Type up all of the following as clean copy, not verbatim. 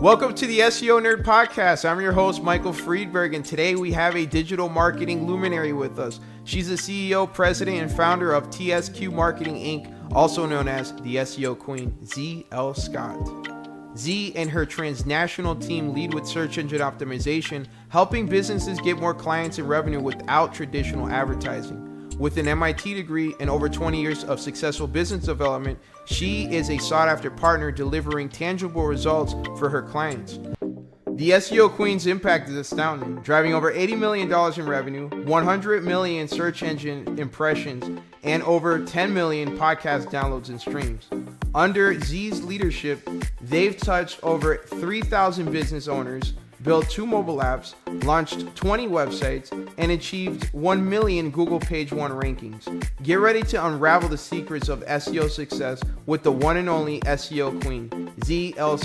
Welcome to the SEO Nerd Podcast. I'm your host, Michael Friedberg, and today we have a digital marketing luminary with us. She's the CEO, president, and founder of TSQ Marketing, Inc., also known as the SEO Queen, Zhe L. Zhe and her transnational team lead with search engine optimization, helping businesses get more clients and revenue without traditional advertising. With an MIT degree and over 20 years of successful business development, she is a sought-after partner delivering tangible results for her clients. The SEO Queen's impact is astounding, driving over $80 million in revenue, 100 million search engine impressions, and over 10 million podcast downloads and streams. Under Zhe's leadership, they've touched over 3,000 business owners, built 2 mobile apps, launched 20 websites, and achieved 1 million Google Page 1 rankings. Get ready to unravel the secrets of SEO success with the one and only SEO Queen, Zhe L.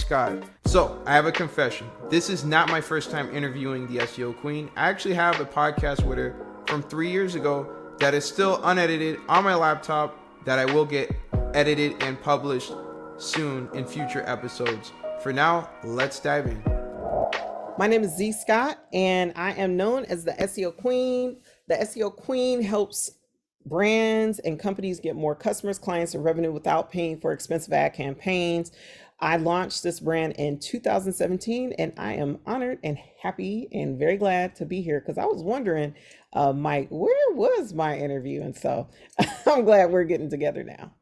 So, I have a confession. This is not my first time interviewing the SEO Queen. I actually have a podcast with her from 3 years ago that is still unedited on my laptop that I will get edited and published soon in future episodes. For now, let's dive in. My name is Zhe Scott, and I am known as the SEO Queen. The SEO Queen helps brands and companies get more customers, clients, and revenue without paying for expensive ad campaigns. I launched this brand in 2017, and I am honored and happy and very glad to be here because I was wondering, Mike, where was my interview? And so I'm glad we're getting together now.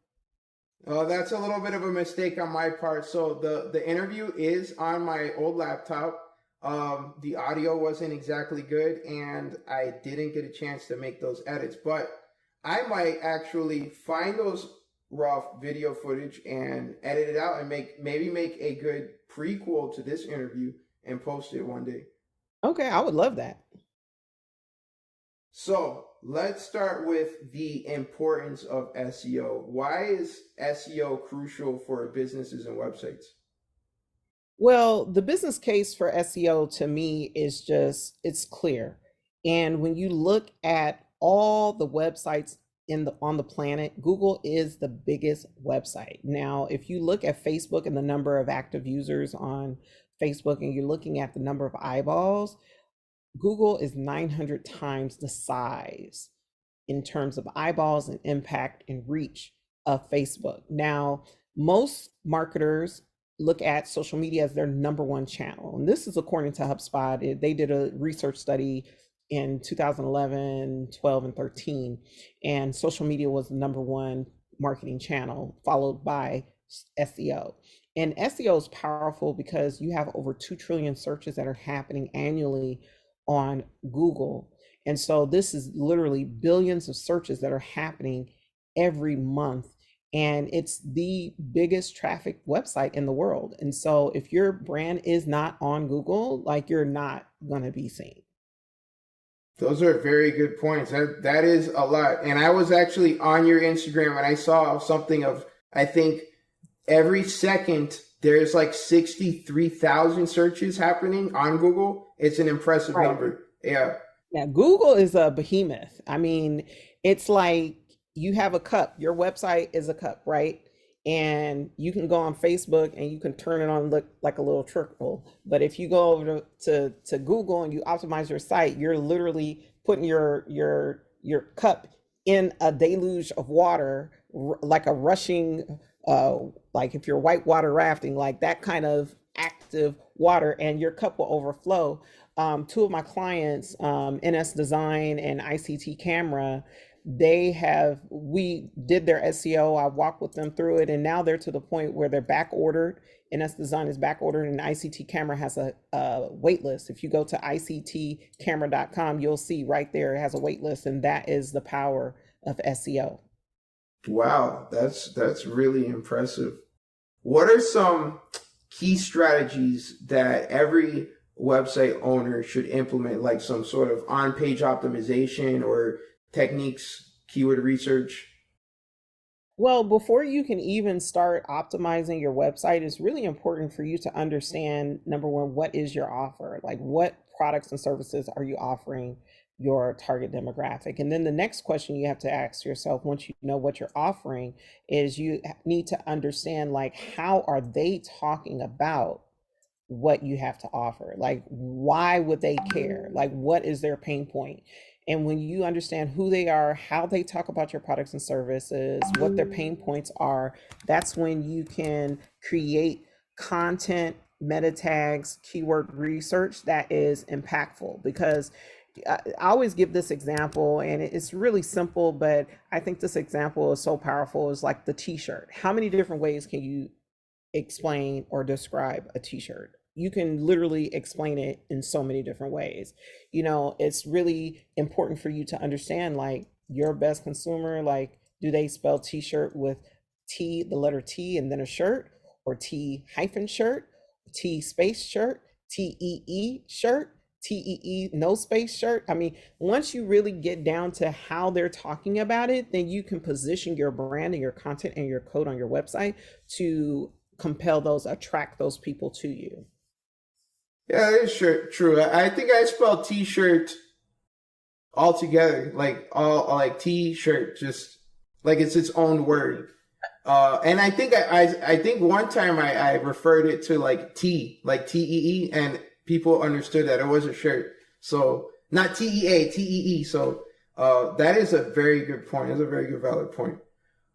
Oh, that's a little bit of a mistake on my part. So the interview is on my old laptop. The audio wasn't exactly good and I didn't get a chance to make those edits, but I might actually find those raw video footage and edit it out and maybe make a good prequel to this interview and post it one day. Okay, I would love that. So let's start with the importance of SEO. Why is SEO crucial for businesses and websites? Well, the business case for SEO to me is just, it's clear. And when you look at all the websites on the planet, Google is the biggest website. Now, if you look at Facebook and the number of active users on Facebook and you're looking at the number of eyeballs, Google is 900 times the size in terms of eyeballs and impact and reach of Facebook. Now, most marketers look at social media as their number one channel. And this is according to HubSpot. They did a research study in 2011, 12, and 13. And social media was the number one marketing channel, followed by SEO. And SEO is powerful because you have over 2 trillion searches that are happening annually on Google. And so this is literally billions of searches that are happening every month. And it's the biggest traffic website in the world. And so if your brand is not on Google, like, you're not going to be seen. Those are very good points. That is a lot. And I was actually on your Instagram and I saw something of, I think every second there's like 63,000 searches happening on Google. It's an impressive number. Yeah. Yeah. Google is a behemoth. I mean, it's like, you have a cup, your website is a cup, right? And you can go on Facebook and you can turn it on, look like a little trickle. But if you go over to Google and you optimize your site, you're literally putting your cup in a deluge of water, like a rushing, like if you're whitewater rafting, like that kind of active water, and your cup will overflow. 2 of my clients, NS Design and ICT Camera, we did their SEO. I walked with them through it, and now they're to the point where they're back ordered. NS Design is back ordered, and ICT Camera has a wait list. If you go to ictcamera.com, you'll see right there it has a wait list, and that is the power of SEO. Wow, that's really impressive. What are some key strategies that every website owner should implement, like some sort of on-page optimization or techniques, keyword research? Well, before you can even start optimizing your website, it's really important for you to understand, number one, what is your offer? Like, what products and services are you offering your target demographic? And then the next question you have to ask yourself, once you know what you're offering, is you need to understand, like, how are they talking about what you have to offer. Like, why would they care? Like, what is their pain point? And when you understand who they are, how they talk about your products and services, what their pain points are, that's when you can create content, meta tags, keyword research that is impactful. Because I always give this example, and it's really simple, but I think this example is so powerful. Is like the t-shirt. How many different ways can you explain or describe a t-shirt? You can literally explain it in so many different ways. It's really important for you to understand, like, your best consumer, like, do they spell t-shirt with T, the letter T, and then a shirt, or T hyphen shirt, T space shirt, TEE shirt, TEE no space shirt? I mean, once you really get down to how they're talking about it, then you can position your brand and your content and your code on your website to compel those, attract those people to you. Yeah, that is true. I think I spelled t-shirt all together, like all like t-shirt, just like it's its own word. And I think I think one time I referred it to like T, like TEE, and people understood that it was a shirt. So not TEA, TEE. So that is a very good point. It's a very good valid point.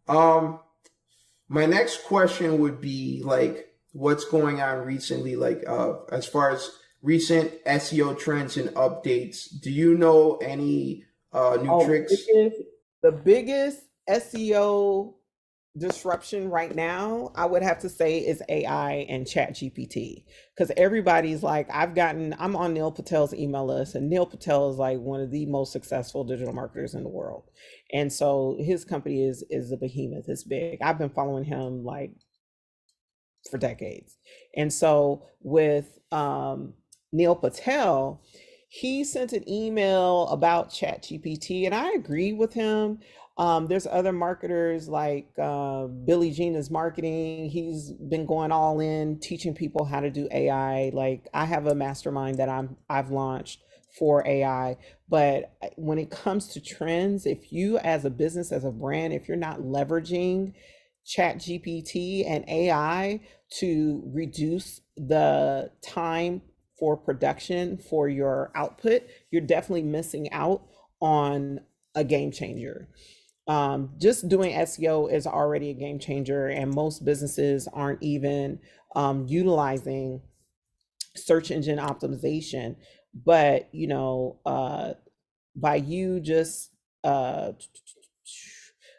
My next question would be like, what's going on recently, like as far as recent SEO trends and updates. Do you know any new tricks? The biggest SEO disruption right now, I would have to say, is AI and Chat GPT. Because everybody's like, I'm on Neil Patel's email list, and Neil Patel is like one of the most successful digital marketers in the world. And so his company is a behemoth. It's big. I've been following him like for decades. And so with Neil Patel, he sent an email about Chat GPT, and I agree with him. There's other marketers like Billy Jean is marketing. He's been going all in, teaching people how to do AI. Like, I have a mastermind that I've launched for AI. But when it comes to trends, if you as a business, as a brand, if you're not leveraging Chat GPT and AI to reduce the time for production for your output, you're definitely missing out on a game changer. Just doing SEO is already a game changer, and most businesses aren't even utilizing search engine optimization. But by you just uh,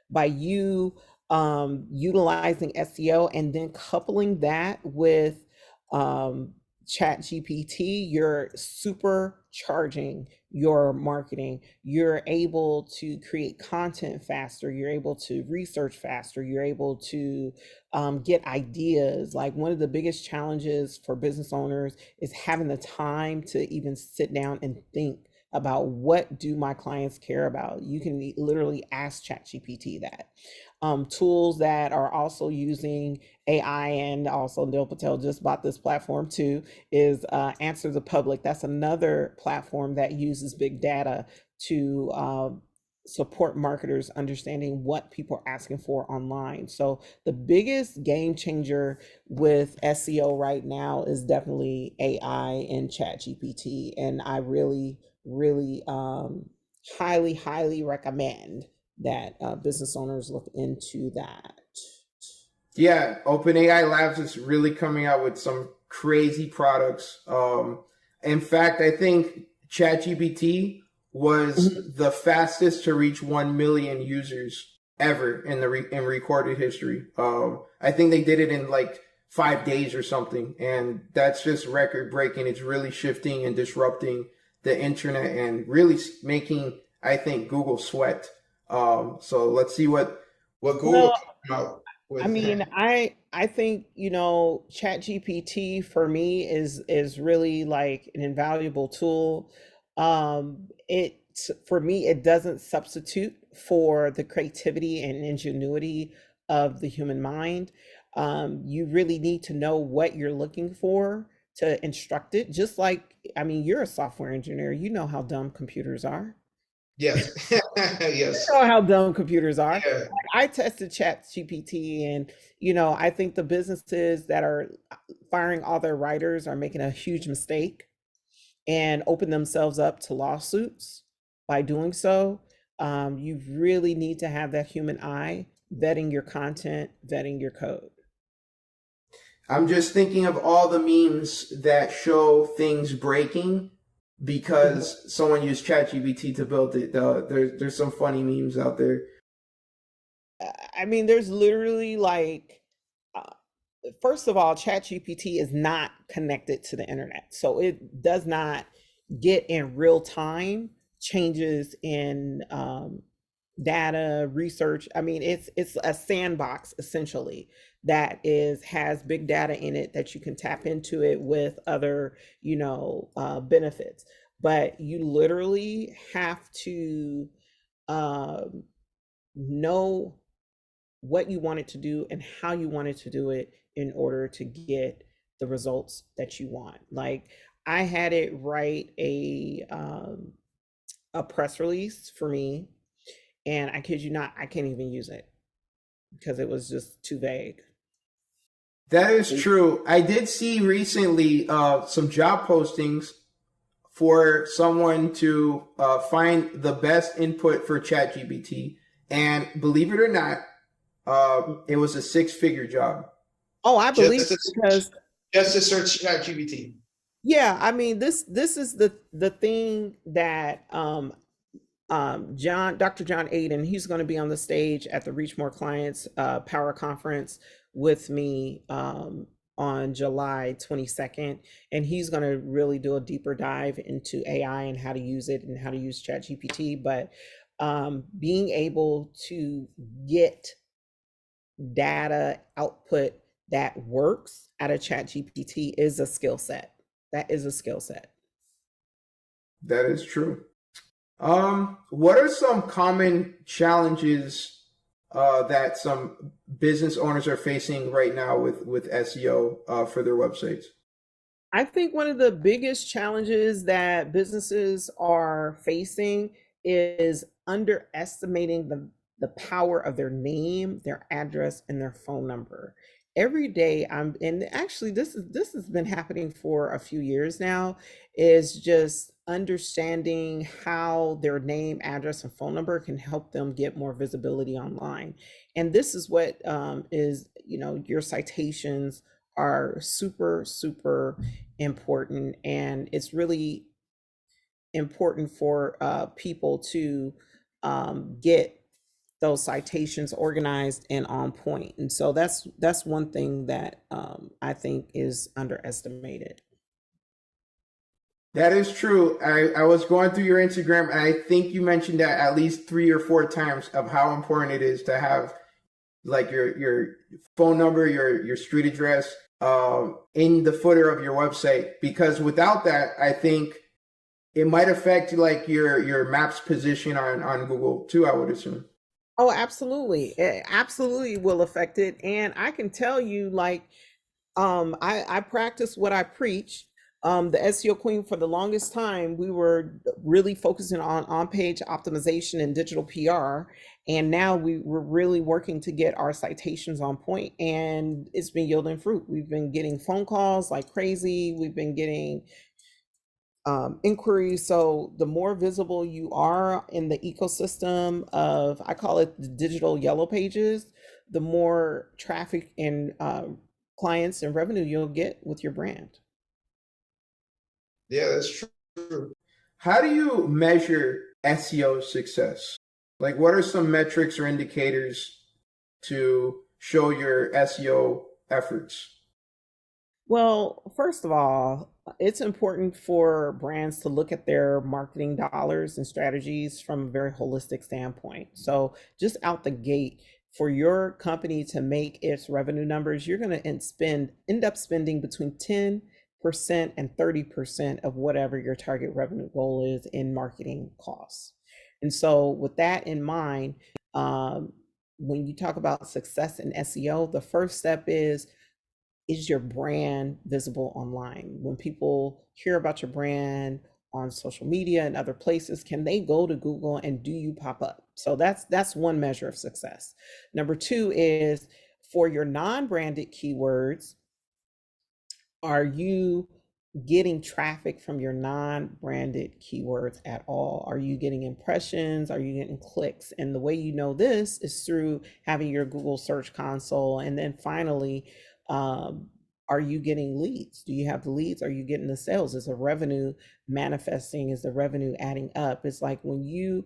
by you utilizing SEO and then coupling that with Chat GPT, you're supercharging your marketing. You're able to create content faster. You're able to research faster. You're able to get ideas. Like, one of the biggest challenges for business owners is having the time to even sit down and think about, what do my clients care about? You can literally ask ChatGPT that. Tools that are also using AI, and also Neil Patel just bought this platform too, is Answer the Public. That's another platform that uses big data to support marketers understanding what people are asking for online. So the biggest game changer with SEO right now is definitely AI and Chat GPT. And I really highly recommend that business owners look into that. Yeah, OpenAI Labs is really coming out with some crazy products. In fact, I think ChatGPT was the fastest to reach 1 million users ever in in recorded history. I think they did it in like 5 days or something, and that's just record breaking. It's really shifting and disrupting the internet and really making, I think, Google sweat. So let's see what Google come out I with. mean, I think, Chat GPT for me is really like an invaluable tool. It For me, it doesn't substitute for the creativity and ingenuity of the human mind. You really need to know what you're looking for to instruct it. Just like, I mean, you're a software engineer, you know how dumb computers are. Yes. You Yes. know how dumb computers are. Yeah. I tested Chat GPT, and I think the businesses that are firing all their writers are making a huge mistake and open themselves up to lawsuits by doing so. You really need to have that human eye vetting your content, vetting your code. I'm just thinking of all the memes that show things breaking Mhm. because someone used ChatGPT to build it. There's some funny memes out there. I mean, there's literally like, uh, first of all, ChatGPT is not connected to the internet, so it does not get in real time changes in data research. I mean, it's a sandbox essentially that is has big data in it that you can tap into it with other benefits, but you literally have to um, know what you want it to do and how you want it to do it in order to get the results that you want. Like, I had it write a press release for me, and I kid you not, I can't even use it because it was just too vague. That is true. I did see recently some job postings for someone to find the best input for ChatGPT, and believe it or not, it was a six-figure job. Oh, I believe Just to it because just to search ChatGPT. yeah, I mean, this is the thing that Dr. John Aiden, he's going to be on the stage at the Reach More Clients Power Conference with me on July 22nd. And he's going to really do a deeper dive into AI and how to use it and how to use ChatGPT. But being able to get data output that works out of ChatGPT is a skill set. That is a skill set. That is true. What are some common challenges that some business owners are facing right now with SEO for their websites? I think one of the biggest challenges that businesses are facing is underestimating the power of their name, their address, and their phone number. Every day and actually this has been happening for a few years now, is just understanding how their name, address, and phone number can help them get more visibility online. And this is what is, your citations are super, super important, and it's really important for people to get those citations organized and on point. And so that's one thing that I think is underestimated. That is true. I was going through your Instagram, and I think you mentioned that at least 3 or 4 times of how important it is to have like your phone number, your street address in the footer of your website. Because without that, I think it might affect like your maps position on Google too, I would assume. Oh, absolutely. It absolutely will affect it. And I can tell you, like, I practice what I preach. The SEO Queen, for the longest time, we were really focusing on page optimization and digital PR. And now we're really working to get our citations on point, and it's been yielding fruit. We've been getting phone calls like crazy. We've been getting inquiries. So the more visible you are in the ecosystem of, I call it the digital yellow pages, the more traffic and clients and revenue you'll get with your brand. Yeah, that's true. How do you measure SEO success? Like, what are some metrics or indicators to show your SEO efforts? Well, first of all, it's important for brands to look at their marketing dollars and strategies from a very holistic standpoint. So, just out the gate, for your company to make its revenue numbers, you're going to end up spending between 10% and 30% of whatever your target revenue goal is in marketing costs. And so, with that in mind, um, when you talk about success in SEO, the first step is your brand visible online? When people hear about your brand, on social media and other places, can they go to Google and do you pop up? So that's one measure of success. Number two is for your non-branded keywords, are you getting traffic from your non-branded keywords at all? Are you getting impressions? Are you getting clicks? And the way you know this is through having your Google Search Console. And then finally, are you getting leads? Do you have the leads? Are you getting the sales? Is the revenue manifesting? Is the revenue adding up? It's like when you,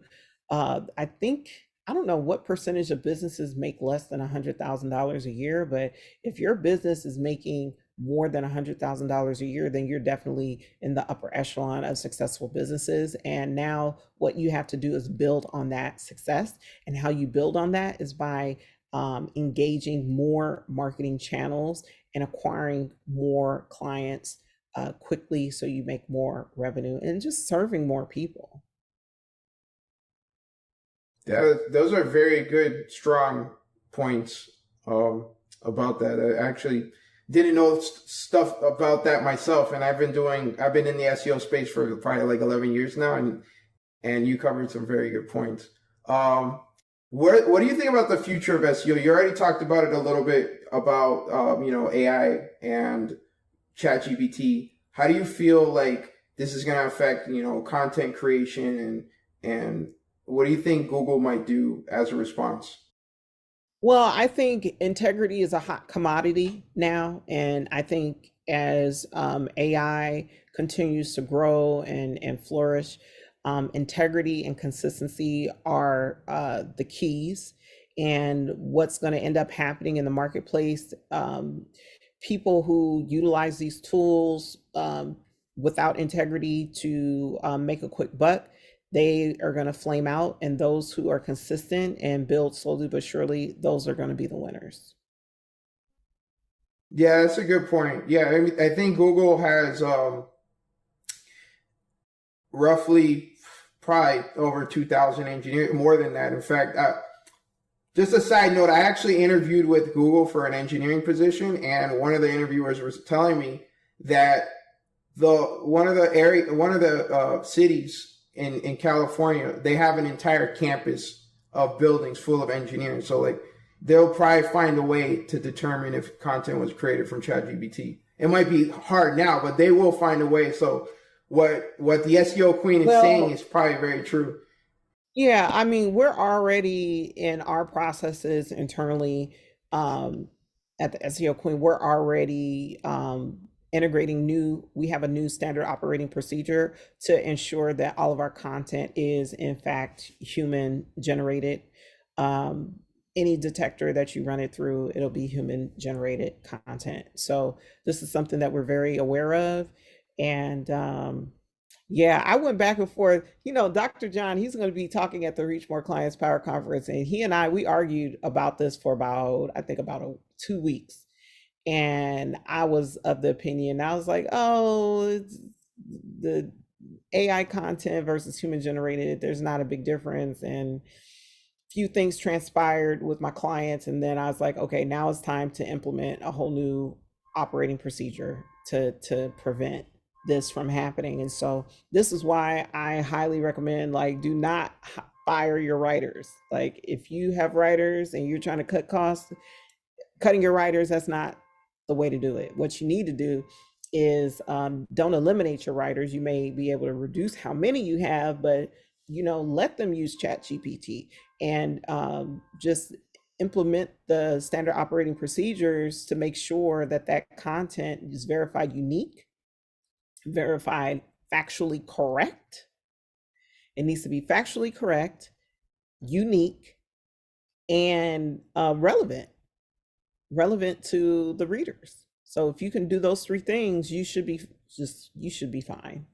I think, I don't know what percentage of businesses make less than $100,000 a year, but if your business is making more than $100,000 a year, then you're definitely in the upper echelon of successful businesses. And now what you have to do is build on that success. And how you build on that is by engaging more marketing channels and acquiring more clients quickly, so you make more revenue and just serving more people. Those are very good, strong points about that. I actually didn't know stuff about that myself, and I've been in the SEO space for probably like 11 years now, and you covered some very good points. What do you think about the future of SEO? You already talked about it a little bit about AI and Chat GPT. How do you feel like this is going to affect content creation, and what do you think Google might do as a response? Well, I think integrity is a hot commodity now. And I think as AI continues to grow and flourish, integrity and consistency are the keys. And what's going to end up happening in the marketplace, people who utilize these tools without integrity to make a quick buck, they are going to flame out. And those who are consistent and build slowly but surely, those are going to be the winners. Yeah, that's a good point. Yeah, I think Google has roughly probably over 2,000 engineers, more than that. In fact, just a side note, I actually interviewed with Google for an engineering position, and one of the interviewers was telling me that one of the cities in California, they have an entire campus of buildings full of engineers. So like they'll probably find a way to determine if content was created from ChatGPT. It might be hard now, but they will find a way. So what the SEO Queen is saying is probably very true. Yeah, I mean, we're already in our processes internally at the SEO Queen. We're already integrating we have a new standard operating procedure to ensure that all of our content is in fact human generated. Any detector that you run it through, it'll be human generated content. So this is something that we're very aware of. And yeah, I went back and forth. Dr. John, he's going to be talking at the Reach More Clients Power Conference. And he and we argued about this for about 2 weeks. And I was of the opinion, I was like, oh, it's the AI content versus human generated, there's not a big difference. And few things transpired with my clients. And then I was like, okay, now it's time to implement a whole new operating procedure to prevent this from happening. And so this is why I highly recommend, like, do not fire your writers. Like, if you have writers and you're trying to cut costs, cutting your writers, that's not the way to do it. What you need to do is don't eliminate your writers. You may be able to reduce how many you have, but let them use Chat GPT and just implement the standard operating procedures to make sure that that content is verified unique, verified factually correct. It needs to be factually correct, unique, and relevant to the readers. So if you can do those three things, you should be fine.